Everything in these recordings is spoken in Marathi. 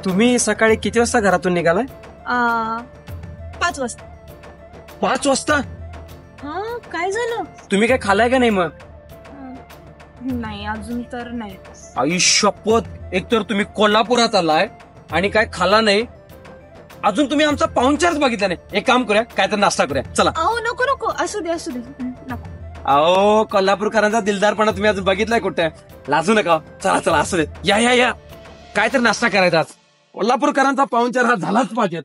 तुम्ही सकाळी किती वाजता घरातून निघालाय? 5 वाजता. 5 वाजता? हा, काय झालं? तुम्ही काय खाल्लाय का नाही मग? नाही, अजून तर नाही. आई शपथ, एक तर तुम्ही कोल्हापुरात आलाय आणि काय खाल्ला नाही, अजून तुम्ही आमचा पाहुणचारच बघितला नाही. एक काम करूया, काय तर नाश्ता करूया, चला. अहो नको नको, असू दे नको. अहो, कोल्हापूरकरांचा दिलदारपणा तुम्ही अजून बघितलाय कुठे? लाजू नका, चला चला, असू दे. या या या, काय तर नाश्ता करायचा आज. कोल्हापूरकरांचा पाहुणचार हा झालाच पाहिजे.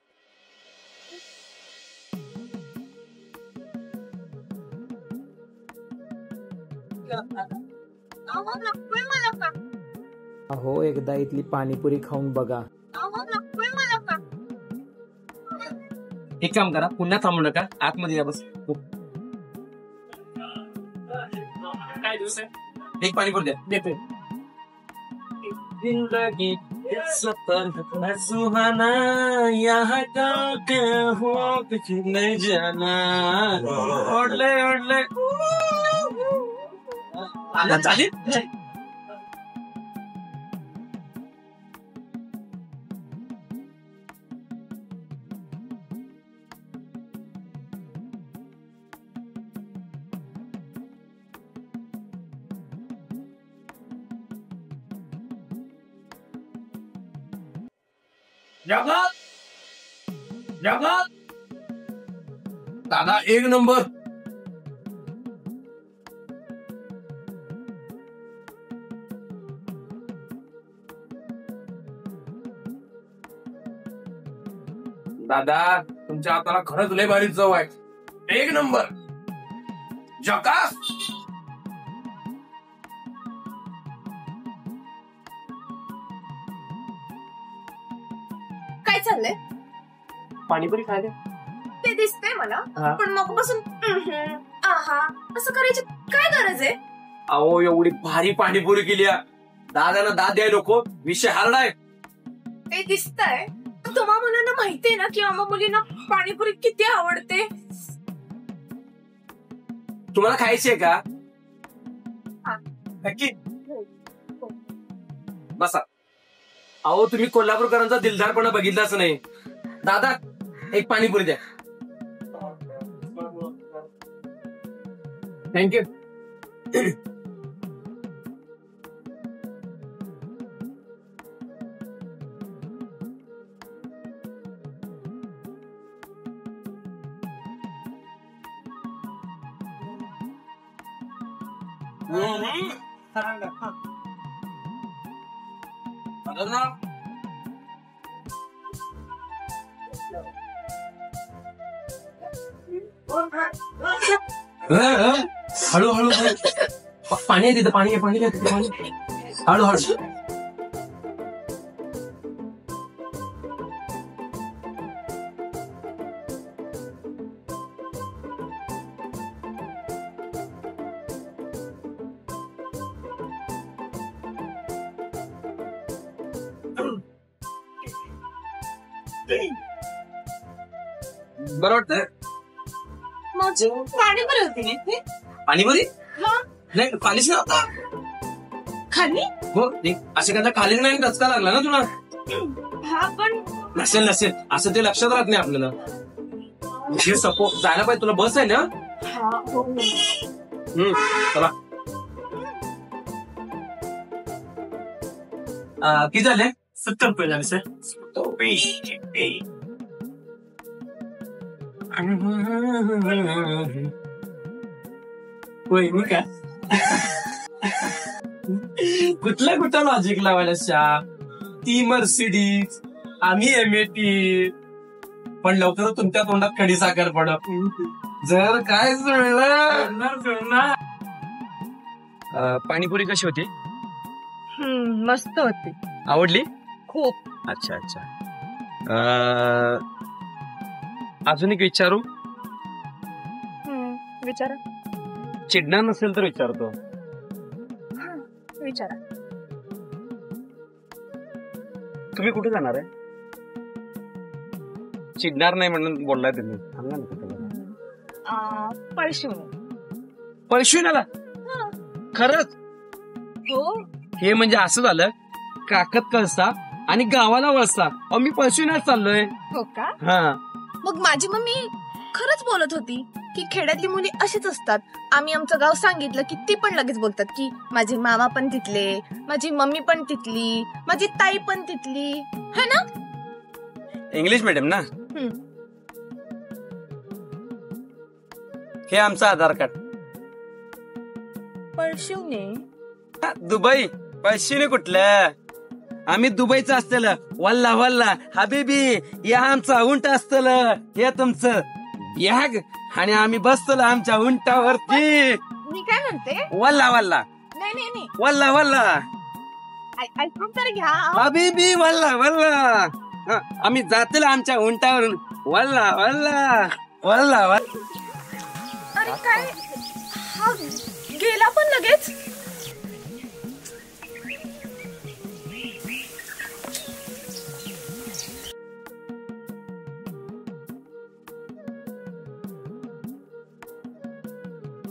अहो, एकदा इथली पाणीपुरी खाऊन बघा. एक काम करा, पुन्हा थांबू नका, आतमध्ये या बस. काय दिवस आहे? एक पाणीपुरी द्या. देते. जिंदगी सफर सुहाना, यहाँ का क्या हुआ कुछ नहीं जाना. ओढले ओढले चालेल. जगात दादा एक नंबर. दादा, तुमच्या हाताला खरंच लय भारी चव आहे. एक नंबर. जकास. काय चाललंय? पाणीपुरी खायला ते दिसतंय मला, पण मगपासून आहा असं करायची काय गरज आहे? अहो, एवढी भारी पाणीपुरी केली, दादाला दाद द्याय नको, विषय हारडाय. ते दिसतंय. तुम्हा मुलांना माहितीये ना की आम्हा मुलींना पाणीपुरी किती आवडते. तुम्हाला खायची आहे का? नक्की बसा. अहो, तुम्ही कोल्हापूरकरांचा दिलदारपणा बघितलाच नाही. दादा, एक पाणीपुरी द्या. थँक्यू. हळूहळू पाणी आहे तिथं, पाणी आहे, पाणी आहे तिथं, पाणी. हळूहळू. बरं वाटतं? पाणीपुरी होती. पाणीपुरी नाही, खालीच नव्हता. खाली? हो, असे का खालीच नाही, रचका लागला ना तुला? हा, पण नसेल नसेल असं ते लक्षात राहत नाही आपल्याला. सपोज जायला पाहिजे, तुला बस आहे ना? चला. किती झाले? 70 रुपये झाले सर. मी का कुठला लॉजिक लावायला शा. ती मर्सिडीज, आम्ही एमएटी, पण लवकर तुमच्या तोंडात खडी साखर पडत जर काय जुळणार. पाणीपुरी कशी होती? मस्त होती. आवडली? खूप. अच्छा अच्छा. अजून एक विचारू? विचारा. चिडणार नसेल तर विचारतो. विचारा. तुम्ही कुठे जाणार आहे? चिडणार नाही म्हणून बोललाय तुम्ही. सांगा ना कुठे? पळशिवण्याला. खरंच? हो. हे म्हणजे असं झालं, काकत कळसा आणि गावाला वळसा. अहो मी पळशीनाच चाललोय. हो का? हा. मग माझी मम्मी खरंच बोलत होती की खेड्यातली मुली अशीच असतात. आम्ही आमचं गाव सांगितलं की ती पण लगेच बोलतात की माझे मामा पण तिथले, माझी मम्मी पण तिथली, माझी ताई पण तिथली, है ना? इंग्लिश मीडियम ना. हे आमचं आधार कार्ड. पळशिवने दुबई. पळशीने कुठलं? आम्ही दुबईचं असतेलं. वल्ला वल्ला हबीबी या आमचा उंट असतलं. हे तुमचं बॅग आणि आम्ही बसतलो आमच्या उंटावरती. मी काय म्हणते, वल्ला वल्ला नाही नाही नाही, वल्ला वल्ला ऐकून तर घ्या. हबीबी वल्ला वल्ला. आम्ही जातलो आमच्या उंटावरून. वल्ला वल्ला वल्ला वल्ला. अरे काय हा गेला पण लगेच.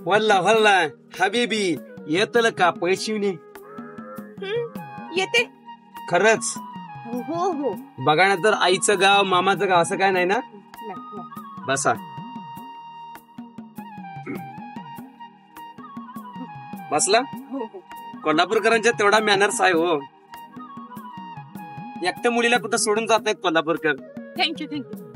वल्ला वल्ला हबीबी येतलं का पैशिवनी? येते. खरंच? हो हो. बघा ना तर आईचं गाव मामाचं गाव असं काय नाही ना. बसा. बसला. कोल्हापूरकरांच्या तेवढा मॅनर्स आहे हो. एकट्या मुलीला कुठं सोडून जात नाहीत कोल्हापूरकर. Thank you thank you.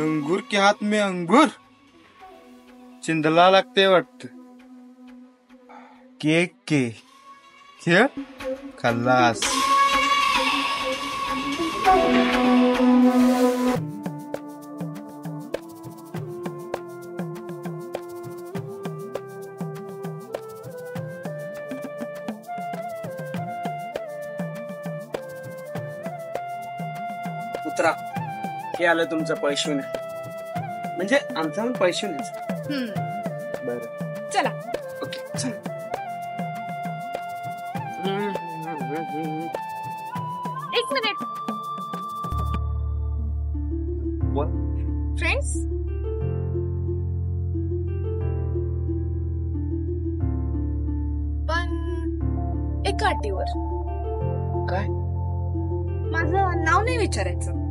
अंगूर के हाथ में अंगूर चिंदला लागते वाटत. केक के खेळ खल्लास. उतरा. हे आलं तुमचं पैशून. म्हणजे आमचा पण पैशूनच. बरं चला. ओके चला. एक मिनिट. फ्रेंड्स, पण एका अटीवर. काय? माझं नाव नाही विचारायचं.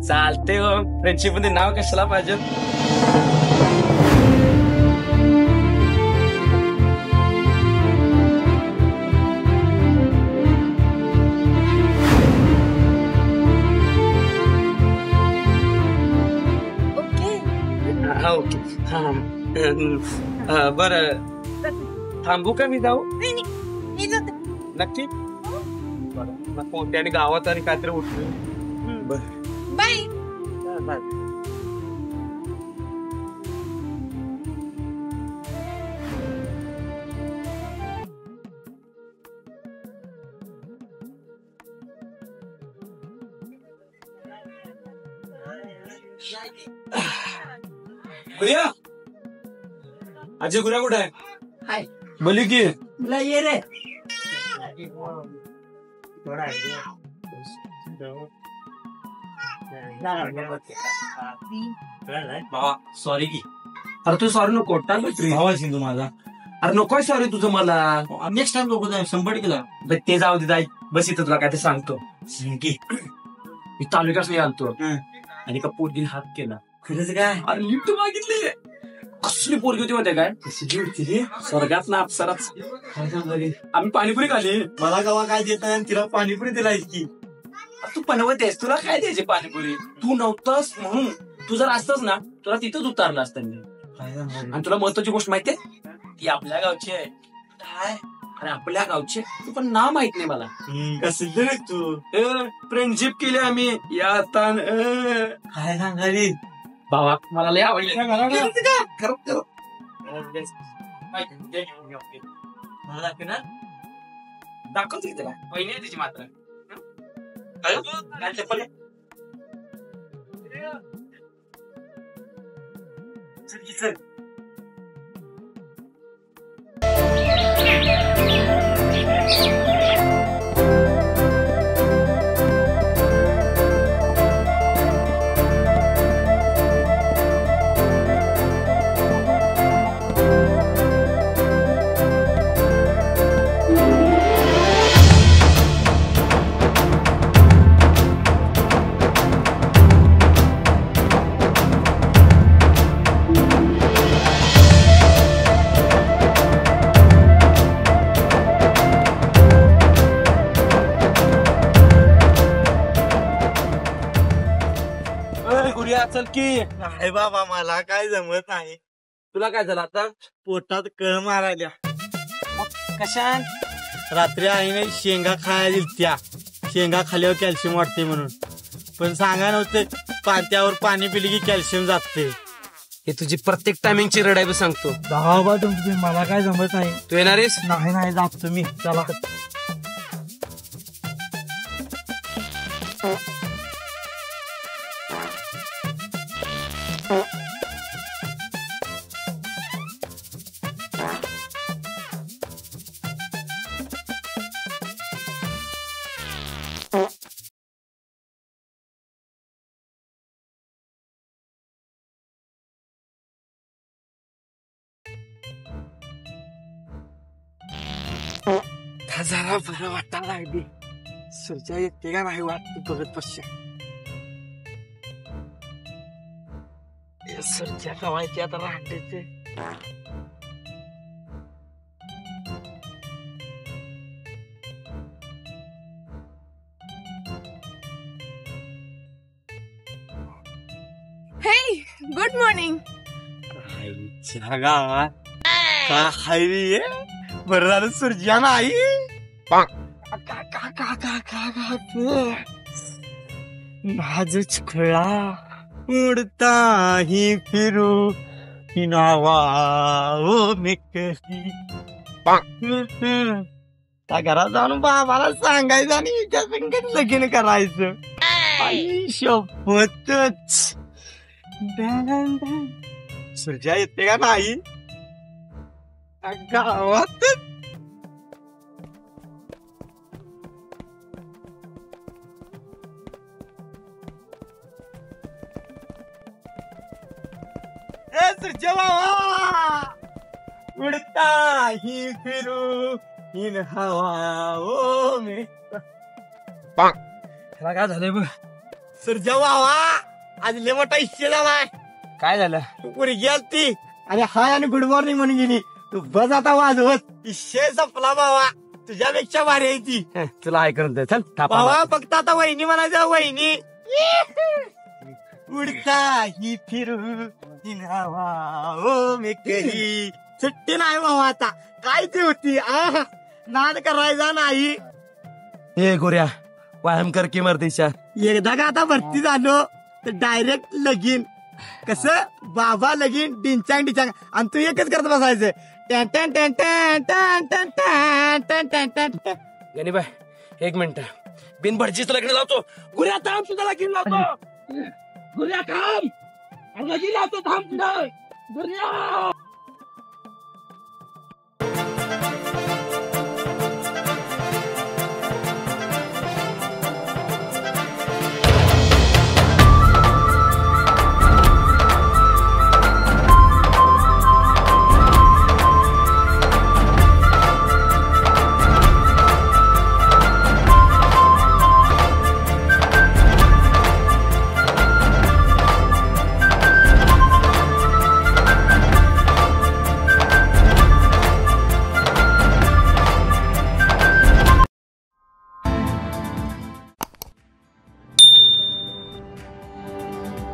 चालते हो. फ्रेंडशिप मध्ये नाव कशाला पाहिजे? ओके. हा ओके. हा बरं थांबू का मी जाऊ? नाही नाही, मी जाते. नक्की? बरं मग कोणत्याने गावात आणि काहीतरी उठलो. बरं बाय. बाय. गुरिया अजय गुरिया कुठे आहे? हाय. बोली की तुला ये रे. भावा सॉरी की. अरे तू सॉरी नको. भावा सिंधू माझा. अरे नकोय सॉरी तुझं मला. नेक्स्ट टाइम बघू 100 किलो. ते जाऊ दे जाय. बस इथं तुला काय ते सांगतो. मी तालुक्याच नाही आणतो आणि का पोरगीने हात केला. खरंच काय? अरे लिफ्ट मागितली. कसली पोरगी होती माहिती काय? कशी होती रे? स्वर्गात ना अप्सराच. काय सांगली? आम्ही पाणीपुरी खाली. मला गावा काय देत नाही तिला पाणीपुरी दिलाय की. तू पनवतेस. तुला काय द्यायची पाणीपुरी? तू नव्हतास म्हणून. तू जर असतस ना तुला तिथंच उतारलं असतं मी. आणि तुला महत्वाची गोष्ट माहितीये? ती आपल्या गावची आहे. काय अरे आपल्या गावची तू पण नाव माहित नाही मला. कसं रे तू फ्रेंडशिप केली आम्ही या तान काय सांगाली भावा मला लय आवडली. खरं मला दाखव ना दाखवतो की त्याला पहिली आहे तिची मात्र. काय चप्पल आहे? चल की चल. गुरिया चल की. नाही बाबा मला काय जमत नाही. तुला काय झालं आता? पोटात कळ मारायला. कशान? रात्री आईने शेंगा खायला दिलत्या. शेंगा खाल्यावर कॅल्शियम वाटते म्हणून. पण सांगा नव्हते पात्यावर पाणी पिली की कॅल्शियम जाते. हे तुझी प्रत्येक टायमिंगची रडाई सांगतो. बाबा तुमची मला काय जमत नाही. तू येणारेस? नाही जात तुम्ही चला. जरा बरं वाटायला लागली. सुरच्या येते का नाही वाटत बघत पश्चा. सुरच्या कवायची आता राहते. हे गुड मॉर्निंग. गावात का हायरी बरं झालं सुरजिया नाही. माझ खुळा उडता ही फिरू ही नावा ओ मी कशी. त्या घरात जाऊन बाबाला सांगायचं आणि हिच्या संगत लगीन करायचं. आई शपथच. सुरजिया येते का नाही गावात. सुरजिया उडता ही फिरू हिन हवा ओ मी. त्याला काय झालंय बघ? सुरजिया आज लय मोठा इच्छा झालाय. काय झालं? पोरगी आलती आणि हाय आणि गुड मॉर्निंग म्हणून गेली. तू बस आता वाजवत. विषय संपला बाबा. तुझ्यापेक्षा भारी आहे ती. तुला ऐकून दे. चल बाबा फक्त आता वहिनी म्हणायचं वहिनी. उडता ही फिरू ही नावा ओ मी कही. सुट्टी नाही बाबा आता. काय ती होती नाद करायचा नाही. ए गोऱ्या व्यायाम कर की मर्दीच्या. एकदा का आता भरती झालो तर डायरेक्ट लगीन. कसं बाबा लगीन डिंचांग डिचांग आणि तू एकच करत बसायचं. टॅन टॅन टॅन टॅन टॅन टॅन टॅन टॅन टॅन टॅन. गणीबाई 1 मिनिट. बिन भटजीच लग्न लावतो. गुऱ्या थांब तुझा लगीन लावतो. गुऱ्या थांब लगीन लावतो. थांब तुझं गुऱ्या.